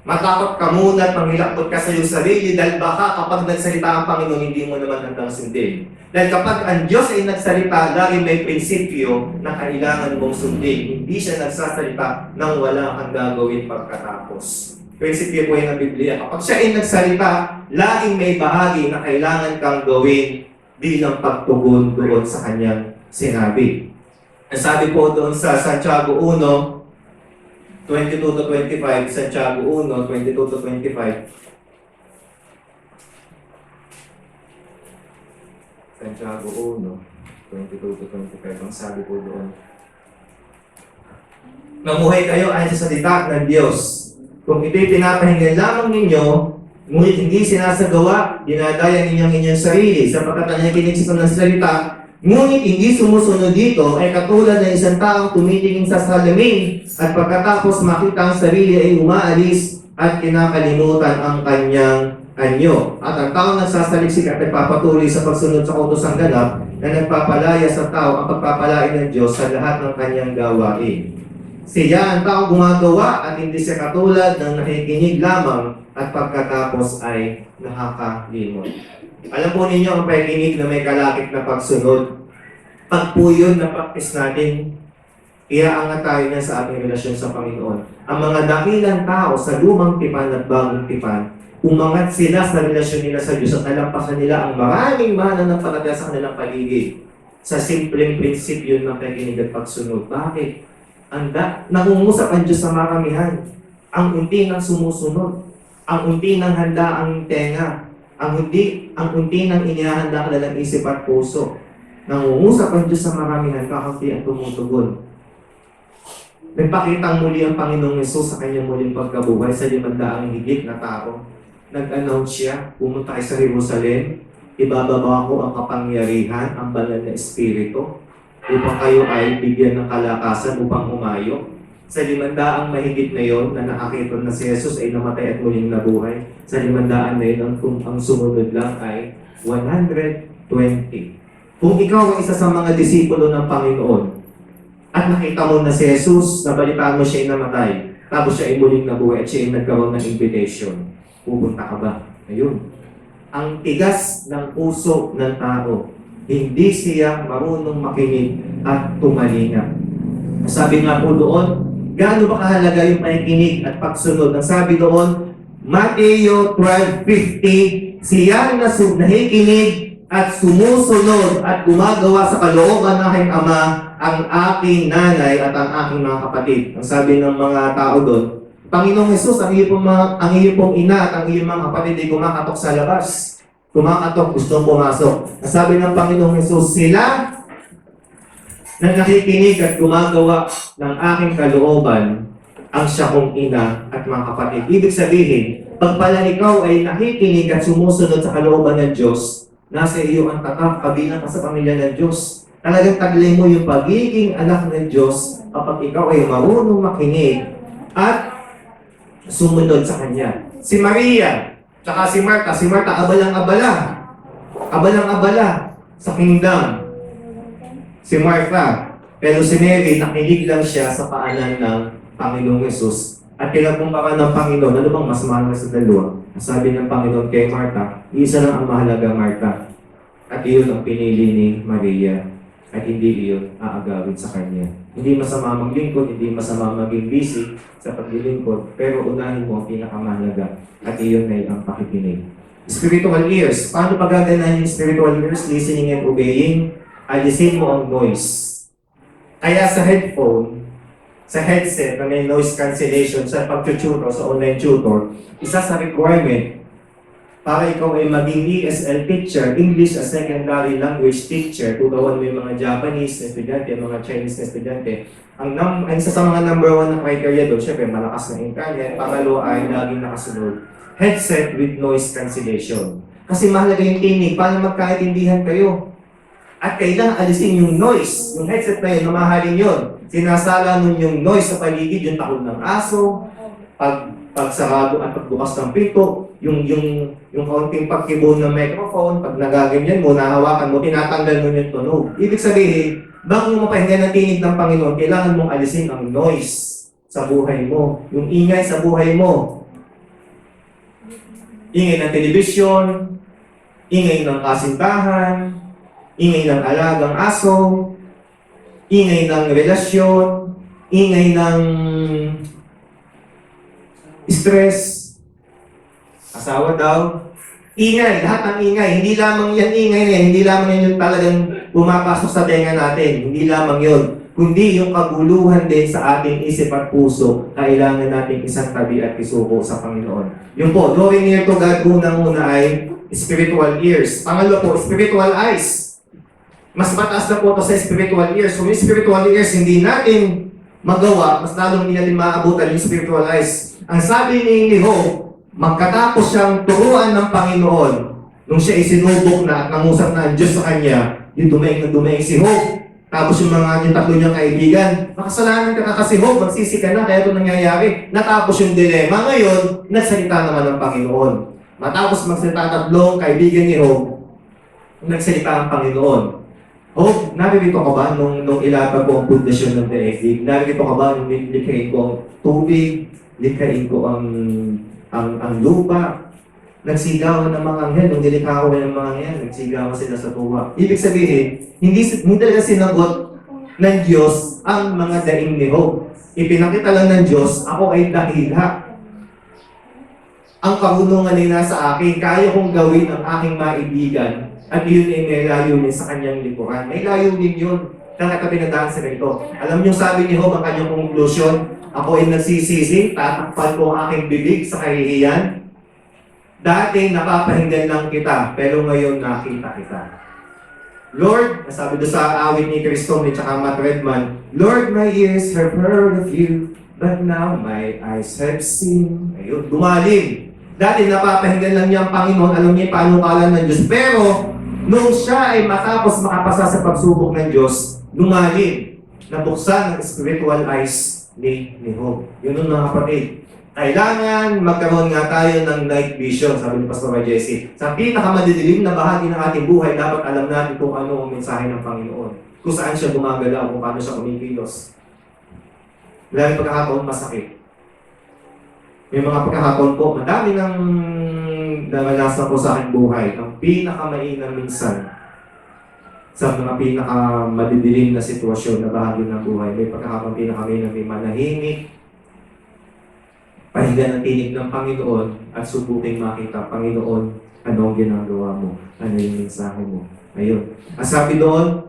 matakot ka muna at manghilakbot ka sa iyong sarili dahil baka kapag nagsalita ang Panginoon, hindi mo naman handang sundin. Dahil kapag ang Diyos ay nagsalita, lagi may prinsipyo na kailangan mong sundin. Hindi siya nagsasalita nang wala kang gagawin pagkatapos. Prinsipyo po yan ng Biblia. Kapag siya ay nagsalita, laging may bahagi na kailangan kang gawin bilang pagtugon doon sa kanyang sinabi. Ang sabi po doon sa Santiago 1, 22 to 25, Santiago 1, 22 to 25. Santiago 1, 22 to 25, ang sabi po doon. Mamuhay kayo ayon sa salita ng Diyos. Kung ito'y pinapahinggan lamang ninyo, ngunit hindi sinasagawa, dinadaya ninyong inyong sarili, sapagkat ang nakikinig sa ng salita, ngunit hindi sumusunod dito ay katulad ng isang taong tumitingin sa salamin at pagkatapos makita ang sarili ay umaalis at kinakalimutan ang kanyang anyo. At ang taong nagsasaliksik at nagpapatuloy sa pagsunod sa utosang ganap na nagpapalaya sa tao ang pagpapalain ng Diyos sa lahat ng kanyang gawain. Siya ang taong gumagawa at hindi siya katulad ng nakikinig lamang at pagkatapos ay nakakalimot. Alam po ninyo ang pakikinig na may kalakip na pagsunod. Pag po yun na practice natin, iaangat tayo na sa ating relasyon sa Panginoon. Ang mga dakilang tao sa lumang tipan at bagong tipan, umangat sila sa relasyon nila sa Diyos at nalampasan nila ang maraming mananampalataya sa kanilang paligid. Sa simpleng prinsipyo ng pakikinig at pagsunod. Bakit? Nangungusap ang Diyos sa maramihan. Ang unti ng sumusunod. Ang unti ng handa ang tenga. Ang unti ng inihahanda ka ng isip at puso. Nangungusap ang Diyos sa maramihan, kakunti ang tumutugon. Nagpakitang muli ang Panginoong Yesus sa kanyang muling pagkabuhay sa 500 higit na tao. Nag-announce siya, pumunta kayo sa Jerusalem, ibababa ko ang kapangyarihan, ang banal na Espiritu, upang kayo ay bigyan ng kalakasan upang umayo. Sa 500 mahigit na yon na nakakita na si Jesus ay namatay at muling nabuhay. Sa 500 na yun, ang sumunod lang ay 120. Kung ikaw ay isa sa mga disipulo ng Panginoon at nakita mo na si Jesus, nabalitaan mo siya ay namatay, tapos siya ay muling nabuhay at siya ay nagkaroon ng invitation, pupunta ka ba? Ayun. Ang tigas ng puso ng tao, hindi siya marunong makinig at tumalinga. Sabi nga po doon, gaano ba kahalaga yung pakikinig at pagsunod? Ang sabi doon, Mateo 12:50, siya na nakikinig at sumusunod at gumagawa sa kalooban ng aking Ama, ang aking nanay at ang aking mga kapatid. Ang sabi ng mga tao doon, Panginoong Jesus, ang iyo pong ina at ang iyong mga kapatid ay kumakatok sa labas. Kumakatok, gustong pumasok. Ang sabi ng Panginoong Jesus, sila na nakikinig at gumagawa ng aking kalooban ang siya kong ina at mga kapatid. Ibig sabihin, pag pala ikaw ay nakikinig at sumusunod sa kalooban ng Diyos, nasa iyo ang tatak, kabilang ka sa pamilya ng Diyos. Talagang taglay mo yung pagiging anak ng Diyos kapag ikaw ay marunong makinig at sumunod sa Kanya. Si Maria, tsaka si Martha abalang-abala. Abalang-abala sa kingdom. Si Martha, pero si Mary, nakinig lang siya sa paanan ng Panginoong Yesus. At kinakumpara ng Panginoon, ano bang mas mahal sa dalawa? Sabi ng Panginoon kay Martha, isa lang ang mahalaga, Martha. At iyon ang pinili ni Maria. At hindi iyon aagawin sa Kanya. Hindi masama maglingkod, hindi masama maging busy sa paglilingkod, pero unahin mo ang pinakamahalaga. At iyon ay ang pakikinig. Spiritual ears. Paano pagaganahin yung spiritual ears? Listening and obeying. Alisin mo ang noise. Kaya sa headphone, sa headset na may noise cancellation sa pag-tutor, sa online tutor, isa sa requirement para ikaw ay maging ESL teacher, English as Secondary Language teacher, tutawan mo yung mga Japanese na estudyante, mga Chinese na estudyante. Ang isa sa mga number 1 na criteria doon, syempre malakas na internet, pangalawa ay laging nakasunod. Headset with noise cancellation. Kasi mahalaga yung tinig, paano magkaintindihan kayo? At kailangan alisin yung noise. Yung headset na yun, namahalin yun. Sinasala nun yung noise sa paligid, yung takot ng aso, pagsarado at pagbukas ng pinto, yung kaunting pagkibo ng microphone, pag nagaganyan mo, nahawakan mo, tinatanggal mo yung tunog. Ibig sabihin, Bago mo mapahinggan ng tinig ng Panginoon, kailangan mong alisin ang noise sa buhay mo. Yung ingay sa buhay mo. Ingay ng telebisyon, ingay ng kasintahan, ingay ng alagang aso, ingay ng relasyon, ingay ng stress, asawa daw, ingay, lahat ng ingay. Hindi lamang yan ingay na yan, hindi lamang yan yung talagang pumapasok sa tenga natin. Hindi lamang yun. Kundi yung kaguluhan din sa ating isip at puso, kailangan natin isang tabi at isuko sa Panginoon. Yung po, drawing near to God, unang-una ay spiritual ears. Pangalawa po, spiritual eyes. Mas mataas na po ito sa spiritual ears. Kung yung spiritual ears hindi natin magawa, mas lalong hindi natin maaabutan yung spiritual eyes. Ang sabi ni Job, magkatapos siyang turuan ng Panginoon, nung siya isinubok na at nangusap na ang Diyos sa kanya, yung dumaing si Job. Tapos yung tatlo niyang kaibigan, makasalanan ka kasi Job, magsisi ka na, kaya ito nangyayari. Natapos yung dilema. Ngayon, nagsalita naman ng Panginoon. Matapos magsalita tatlong kaibigan ni Job, nagsalita ang Panginoon. Job, naririto ka ba nung ilapag ko ang pundasyon ng daigdig? Naririto ka ba nung likhain ko ang tubig? Likhain ko ang lupa? Nagsigawan ng mga anghel, nung nilikha ko ng mga anghel, nagsigawan sila sa tuwa. Ibig sabihin, hindi talaga sinagot ng Diyos ang mga daing ni Job. Ipinakita lang ng Diyos, ako ay dakila. Ang karunungan ay nasa akin, kaya kong gawin ang aking maibigan, at yun ay may layunin sa kanyang likuran. May layunin yun. Kaya pinadaan sa ganito. Alam niyo sabi ni Job ang kanyang conclusion, ako ay nagsisisi, tatakpan ko ang aking bibig sa kahihiyan. Dati napapahinggan lang kita, pero ngayon nakita kita. Lord, nasabi doon sa awit ni Cristo ni tsaka Matt Redman, Lord, my ears have heard of you, but now my eyes have seen. Ayun, dumalim. Dati napapahinggan lang niya ang Panginoon, alam niya yung panukalan ng Diyos. Pero, nung siya ay matapos makapasa sa pagsubok ng Diyos, dumalim. Nabuksan ang spiritual eyes ni Job. Yun mga kapatid. Kailangan magkaroon nga tayo ng night vision, sabi ni Pastor Jesse. Sa pinakamadidilim na bahagi ng ating buhay, dapat alam natin kung ano ang mensahe ng Panginoon. Kung saan siya gumagalaw, kung paano siya kumikilos. Maraming pagkakataon masakit. May mga pagkakataon po, madami nang naranasan po sa aking buhay. Ang pinakamainam minsan sa mga pinakamadidilim na sitwasyon na bahagi ng buhay. May pagkakataon pinakamainam, may manahimik, pahinga ng tinig ng Panginoon at subuking makita, Panginoon, ano ang ginagawa mo? Ano yung mensahe mo? Ayun. Ang sabi doon,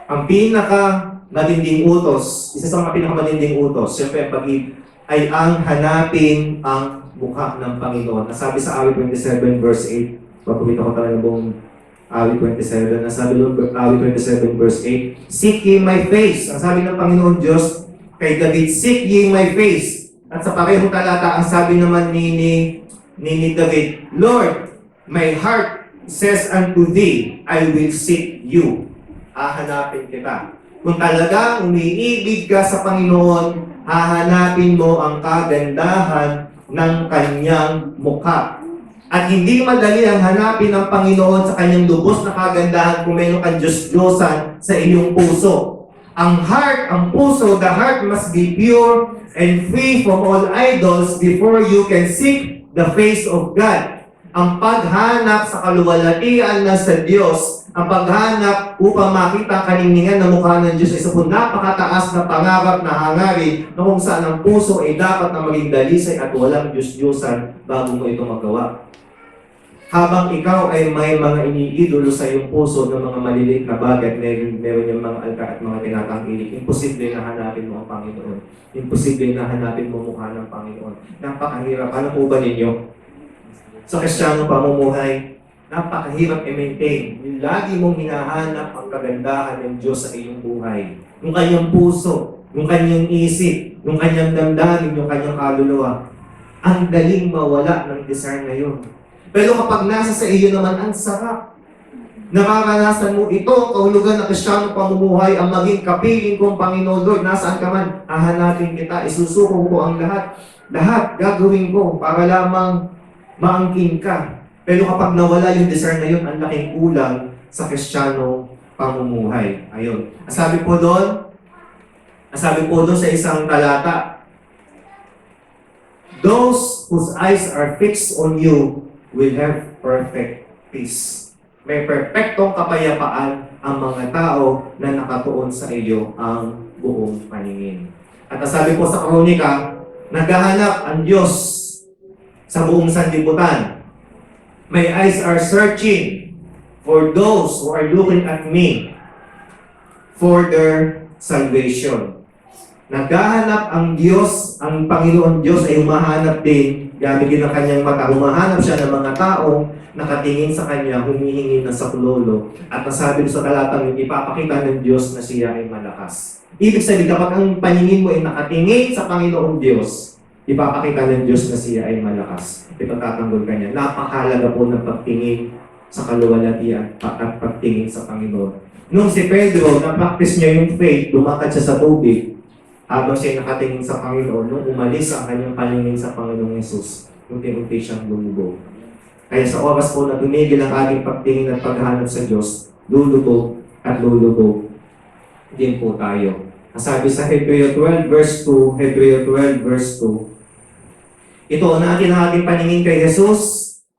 ang pinaka-matinding utos, isa sa mga pinaka-matinding utos, siyempre ay ang hanapin ang mukha ng Panginoon. Nasabi sa awit 27 verse 8, papakita ko talaga buong awit 27, nasabi doon, awit 27 verse 8, seek ye my face. Ang sabi ng Panginoon Diyos kay David, seek ye my face. At sa parehong talata, ang sabi naman ni David, Lord, my heart says unto thee, I will seek you. Hahanapin kita. Kung talagang umiibig ka sa Panginoon, hahanapin mo ang kagandahan ng kanyang mukha. At hindi madali ang hanapin ng Panginoon sa kanyang lubos na kagandahan kung mayroon kang Diyos-Diyosan sa iyong puso. Ang heart, ang puso, the heart must be pure and free from all idols before you can seek the face of God. Ang paghanap sa kaluwalhatian na sa Diyos, ang paghanap upang makita ang kaninningan ng mukha ng Diyos ay isa po napakataas na pangarap na hangarin na kung saan ang puso ay dapat na maging dalisay at walang Diyos-Diyosan bago mo ito magawa. Habang ikaw ay may mga iniidolo sa iyong puso ng mga maliliit na bagay at meron yung mga altar at mga tinatangkilik, imposible na hanapin mo ang Panginoon. Imposible na hanapin mo mukha ng Panginoon. Napakahirap. Ano po ba ninyo? Sa Kristiyanong pamumuhay, napakahirap i-maintain. Yung lagi mong hinahanap ang kagandahan ng Diyos sa iyong buhay. Yung kanyang puso, yung kanyang isip, yung kanyang damdamin, yung kanyang kaluluwa. Ang galing mawala ng desire na yun. Pero kapag nasa sa iyo naman, ang sarap. Nakaranasan mo ito, kahulugan ng Kristiyanong pamumuhay, ang maging kapiling kong Panginoon Lord, nasaan ka man, hahanapin kita, isusuko ko ang lahat. Lahat gagawin ko para lamang maangkin ka. Pero kapag nawala yung desire na yun, ang laking kulang sa Kristiyanong pamumuhay. Ayun. Ang sabi po doon sa isang talata, those whose eyes are fixed on you will have perfect peace. May perpektong kapayapaan ang mga tao na nakatuon sa iyo ang buong paningin. At ang sabi po sa Kronika, naghahanap ang Diyos sa buong sanlibutan. My eyes are searching for those who are looking at me for their salvation. Naghahanap ang Diyos, ang Panginoon Diyos ay humahanap din, gamit din ang kanyang mata, humahanap siya ng mga tao nakatingin sa kanya, humihingi ng saklolo. At nasabi sa talatang yun, ipapakita ng Diyos na siya ay malakas. Ibig sabihin, kapag ang paningin mo ay nakatingin sa Panginoong Diyos, ipapakita ng Diyos na siya ay malakas. Ipatatanggol ka niya. Napakahalaga po ng pagtingin sa kaluwalhatian at pagtingin sa Panginoon. Nung si Pedro, na-practice niya yung faith, lumakad siya sa tubig, habang siya nakatingin sa Panginoon, nung umalis ang kanyang paningin sa Panginoong Yesus, unti-unti siyang lumubog. Kaya sa oras po na tumigil ang ating pagtingin at paghahanap sa Diyos, lulubog at lulubog din po tayo. Sabi sa Hebreo 12 verse 2, Hebreo 12 verse 2, ito natin ang ating paningin kay Jesus,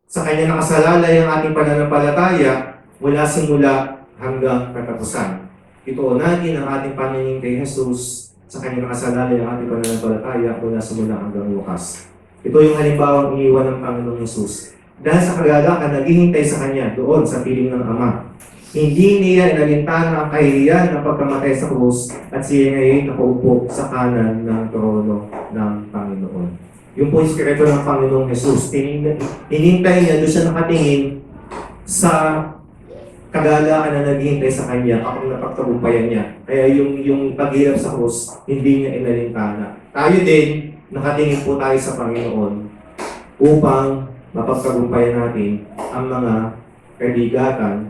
sa kanya nakasalalay ang ating pananampalataya mula simula hanggang katapusan. Ito natin ang ating paningin kay Jesus, sa kanya nakasalalay ang ating pananampalataya mula simula hanggang wakas. Ito yung halimbawang iniwan ng Panginoong Jesus. Dahil sa kagalakan, naghihintay sa kanya doon sa piling ng Ama. Hindi niya inalintana ang kahihiyan ng pagkamatay sa krus at siya ngayon nakaupo sa kanan ng trono ng Panginoon. Yung po yung sikreto ng Panginoong Jesus. Hinintay niya, doon siya nakatingin sa kagalakan na naghihintay sa kanya kapag napagtagumpayan niya. Kaya yung paghirap sa krus, hindi niya inalintana. Tayo din, nakatingin po tayo sa Panginoon upang mapagtagumpayan natin ang mga kabigatan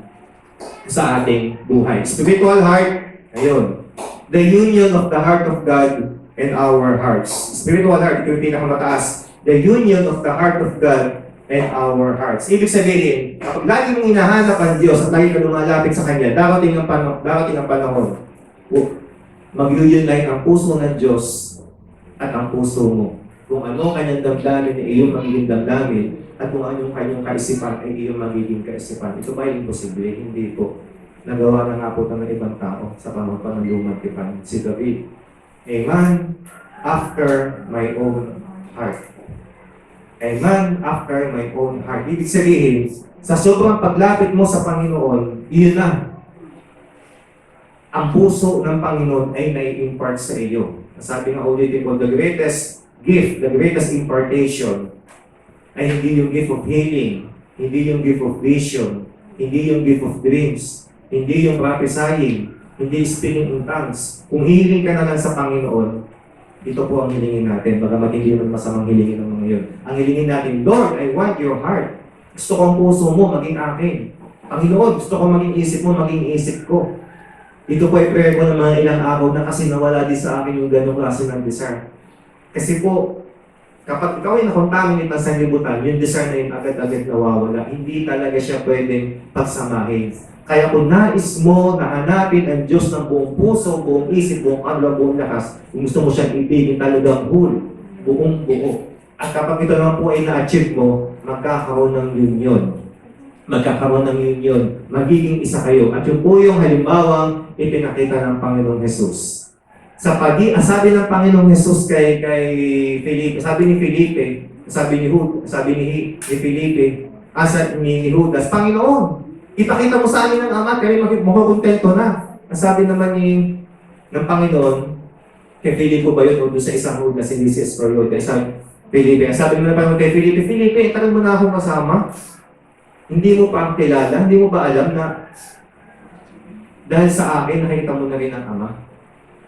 sa ating buhay. Spiritual heart, ayun. The union of the heart of God and our hearts. Spiritual heart, ito yung pinakamataas. The union of the heart of God and our hearts. Ibig sabihin, kapag lagi mong hinahanap ang Diyos at lagi ka lumalapit sa Kanya, darating ang panahon, mag-unite ang puso ng Diyos at ang puso mo. Kung ano kanyang damdamin ay iyong magiging damdamin, at kung anong kanyang kaisipan ay iyong magiging kaisipan. Ito ba ay imposible? Hindi po. Nagawa na nga po ito ng ibang tao sa panahon pa ng lumang tipan. Si David, a man after my own heart. A man after my own heart. Ibig sabihin, sa sobrang paglapit mo sa Panginoon, iyon na. Ang puso ng Panginoon ay nai-impart sa iyo. Sabi nga ulitin ko, the greatest gift, the greatest impartation, ay hindi yung gift of healing, hindi yung gift of vision, hindi yung gift of dreams, hindi yung prophesying, hindi speaking in tongues. Kung hiling ka na lang sa Panginoon, ito po ang hilingin natin. Bagamat hindi naman masamang hilingin ng mga yun. Ang hilingin natin, Lord, I want your heart. Gusto ko ang puso mo maging akin. Panginoon, gusto ko maging isip mo, maging isip ko. Ito po ay prayer ko ng mga ilang araw na kasi nawala din sa akin yung ganong klase ng desire. Kasi po, kapag ikaw ay nakontaminate ng sanlibutan, yung desire na yun agad-agad nawawala. Hindi talaga siya pwedeng pagsamahin. Kaya kung nais mo na hanapin ang Diyos ng buong puso, buong isip, buong kaluluwa, buong lakas, kung gusto mo siyang ibigin talagang whole, buong buo. At kapag ito naman po ay na-achieve mo, magkakaroon ng union. Magkakaroon ng union. Magiging isa kayo. At yun po yung halimbawang ipinakita ng Panginoong Jesus. Sabi ng Panginoong Jesus kay Felipe, sabi ni Felipe, sabi ni Felipe, ni Judas, Panginoon, ipakita mo sa amin ng Ama, kami makukontento na. Sabi naman ng Panginoon, kay Felipe ba yun, o doon sa isang Judas, hindi si Iscariote, sabi naman ng Panginoon kay Felipe, tagal mo na akong kasama. Hindi mo pa ang kilala, hindi mo ba alam na dahil sa akin, nakita mo na rin ang Ama.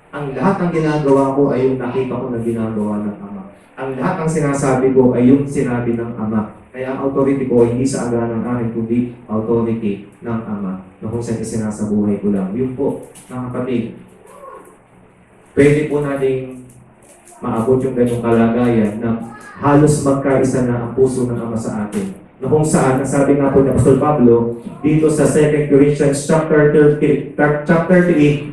Ang lahat ng ginagawa ko ay yung nakita ko na ginagawa ng Ama. Ang lahat ng sinasabi ko ay yung sinabi ng Ama. Kaya ang authority ko ay hindi sa aga ng akin, kundi authority ng Ama na kung saan isinasabuhay ko lang. Yun po, mga kapatid. Pwede po nating maabot yung ganyung kalagayan na halos magkaisa na ang puso ng Ama sa atin. na kung saan, sabi nga po ni Apostol Pablo, dito sa 2 Corinthians chapter 3,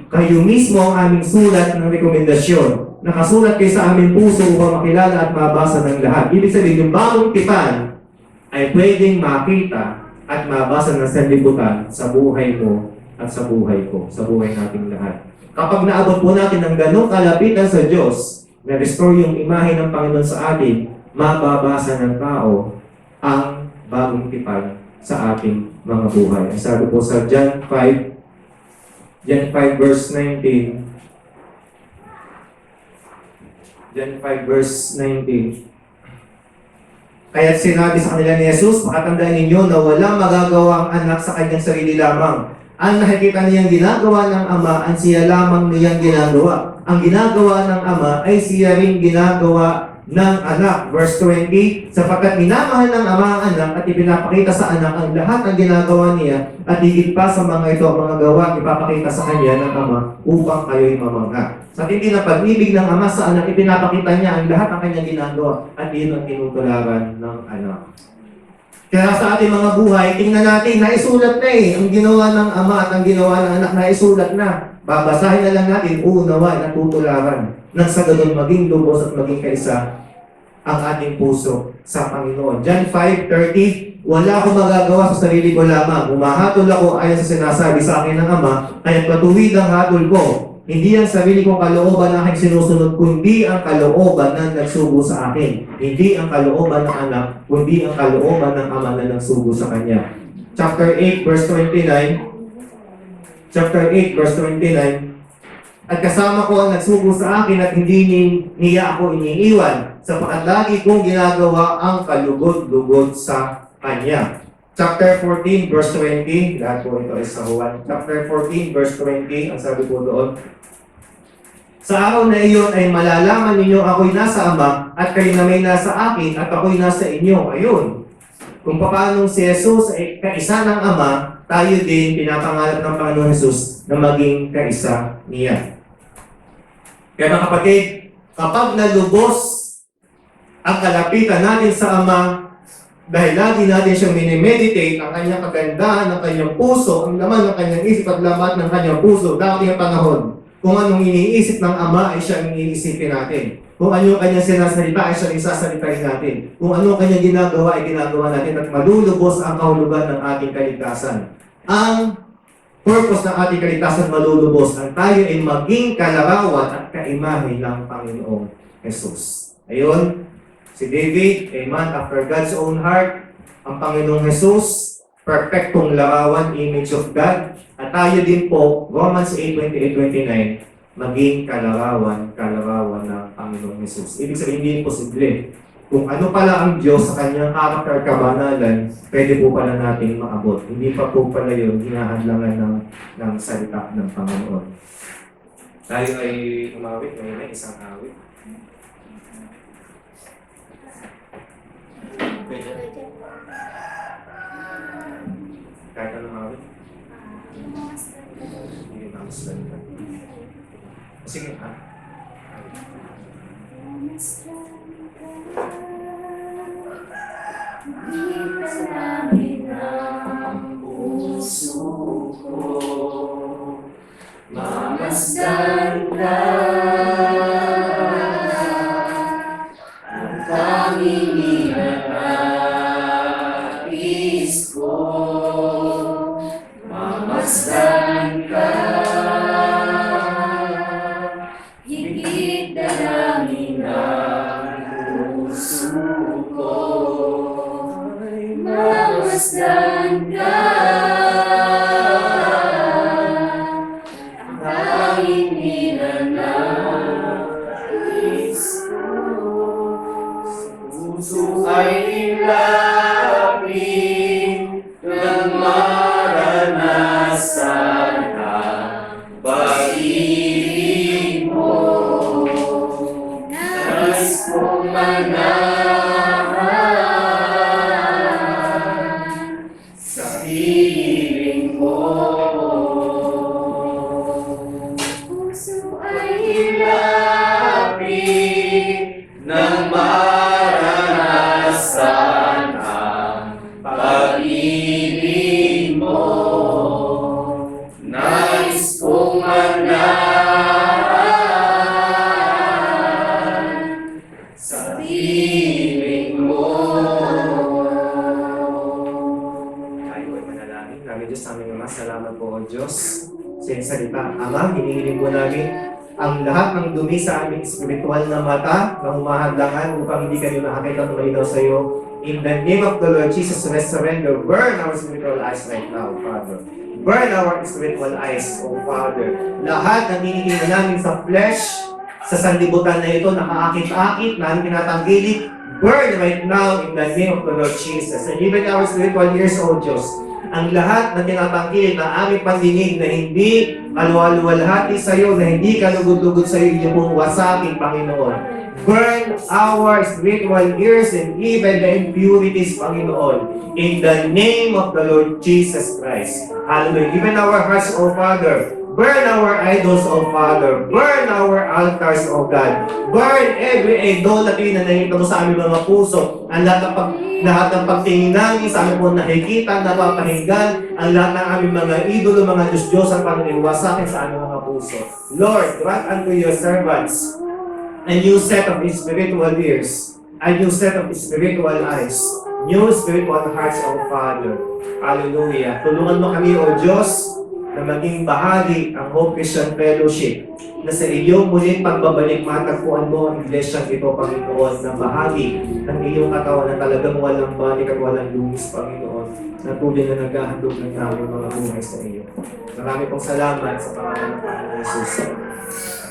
kayo mismo ang aming sulat ng rekomendasyon. Nakasulat kayo sa aming puso upang makilala at mabasa ng lahat. Ibig sabihin, yung bagong tipan ay pwedeng makita at mabasa ng sanlibutan sa buhay mo at sa buhay ko, sa buhay nating lahat. Kapag naabot po natin ng ganong kalapitan sa Diyos, na-restore yung imahe ng Panginoon sa atin, mababasa ng tao ang bagong tipan sa ating mga buhay. Ang sabi po sa John 5 verse 19, John 5 verse 19, kaya sinabi sa kanila ni Jesus, pakatandaan ninyo na walang magagawa ang anak sa kanyang sarili lamang. Ang nakikita niyang ginagawa ng Ama, ang siya lamang niyang ginagawa. Ang ginagawa ng Ama ay siya rin ginagawa ng anak. Verse 20, sapagkat minamahal ng Ama ang anak at ipinapakita sa anak ang lahat ng ginagawa niya at higit pa sa mga ito ang mga gawa ipapakita sa kanya ng Ama upang kayo'y mamangha. Sa tindi ng pag-ibig ng Ama sa anak, ipinapakita niya ang lahat ng kanyang ginagawa at yun ang tinutularan ng anak. Kaya sa ating mga buhay, tingnan natin, naisulat na ang ginawa ng Ama at ang ginawa ng anak, naisulat na. Babasahin na lang natin, uunawa, natutularan. Nang sa ganun maging lubos at maging kaisa ang ating puso sa Panginoon. John 5:30, wala akong magagawa sa sarili ko lamang. Umahatol ako ayon sa sinasabi sa akin ng Ama, kaya patuwid ang hatol ko. Hindi ang sarili kong kalooban na aking sinusunod, kundi ang kalooban na nagsugo sa akin. Hindi ang kalooban ng anak, kundi ang kalooban ng Ama na nagsugo sa kanya. Chapter 8, verse 29. Chapter 8, verse 29. At kasama ko ang nagsugo sa akin at hindi niya ako iniiwan, sapagkat lagi kong ginagawa ang kalugod-lugod sa kanya. Chapter 14, verse 20. Lahat po ito ay sa Juan. Chapter 14, verse 20. Ang sabi po doon, sa araw na iyon ay malalaman ninyo ako'y nasa Ama at kayo na may nasa akin at ako'y nasa inyo. Ayun. Kung paano si Jesus ay kaisa ng Ama, tayo din pinapangarap ng Panginoon Jesus na maging kaisa niya. Kaya mga kapatid, kapag nalubos ang kalapitan natin sa Ama, dahil lagi natin siyang minimeditate ang kanyang kagandahan ng kanyang puso, ang laman ng kanyang isip at lamat ng kanyang puso, dapat yung panahon. Kung anong iniisip ng Ama ay siyang iniisipin natin. Kung ano yung kanyang sinasalita ay siyang isasalitain natin. Kung ano ang kanyang ginagawa ay ginagawa natin at malulubos ang kahulugan ng ating kaligtasan. Ang purpose ng ating kaligtasan malulubos ang tayo ay maging kalarawan at kaimahe ng Panginoong Jesus. Ayun, si David, a man after God's own heart, ang Panginoong Jesus, perfectong larawan, image of God. At tayo din po, Romans 8:28-29, maging kalarawan ng Panginoong Jesus. Ibig sabihin, hindi imposible. Kung ano pala ang Diyos sa kanyang character kabanalan, pwede po pala nating maabot. Hindi pa po pala yun hinahadlangan ng salita ng Panginoon. Tayo ay umawit, ngayon isang awit. Pwede. Kahit anong awit? Hindi namasdan ka. Sige, ha? Namin ang puso ko, mamasdan ka, ang tanging ninanais ko, mamasdan ka, higit dalangin ang puso ko. Mamasdan ka, ang tanging ninanais ko. Puso ay ilapin ng maranasan ang pag-ibig mo. Nais kong piling ko. Puso ay hilapin ng maranasan ang namin Diyos, aming Ama, salamat po o Diyos sa iyong salita. Ama, hinihiling po namin ang lahat ng dumi sa aming spiritual na mata na humahadlangan upang hindi kami makakita ng malinaw sa iyo. In the name of the Lord Jesus, we surrender. Burn our spiritual eyes right now, Father. Burn our spiritual eyes, O Father. Lahat ng hinihingi namin sa flesh, sa sanlibutan na ito, nakaakit-akit, na aming tinatanggilik, burn right now in the name of the Lord Jesus. And even our spiritual ears, O Diyos, ang lahat na tinatangkilik na aming pandinig na hindi kaluwalhati sa iyo, na hindi kalugod-lugod sa iyo, yung wasakin, Panginoon. Burn our spiritual ears and even the impurities, Panginoon, in the name of the Lord Jesus Christ. Hallelujah. Even our hearts, O Father, burn our idols, O Father. Burn our altars, O God. Burn every idolatry na nakita mo sa aming mga puso. Ang lahat ng pagtingin namin sa aming po nakikita, napapahinggan, ang lahat ng aming mga idolo, mga Diyos-Diyos ang panginiwasakin sa aming mga puso. Lord, grant unto your servants a new set of spiritual ears, a new set of spiritual eyes, new spiritual hearts, O Father. Hallelujah. Tulungan mo kami, O Diyos, na maging bahagi ang Hope Christian Fellowship na sa iyong muling pagbabalik matagpuan mo ang iglesia ito, Panginoon, na bahagi ng iyong katawan na talagang walang balik at walang lumis, Panginoon, na tuloy na naghahandog ng aming mga buhay sa iyo. Marami pong salamat sa pangalan ng Panginoon Jesus.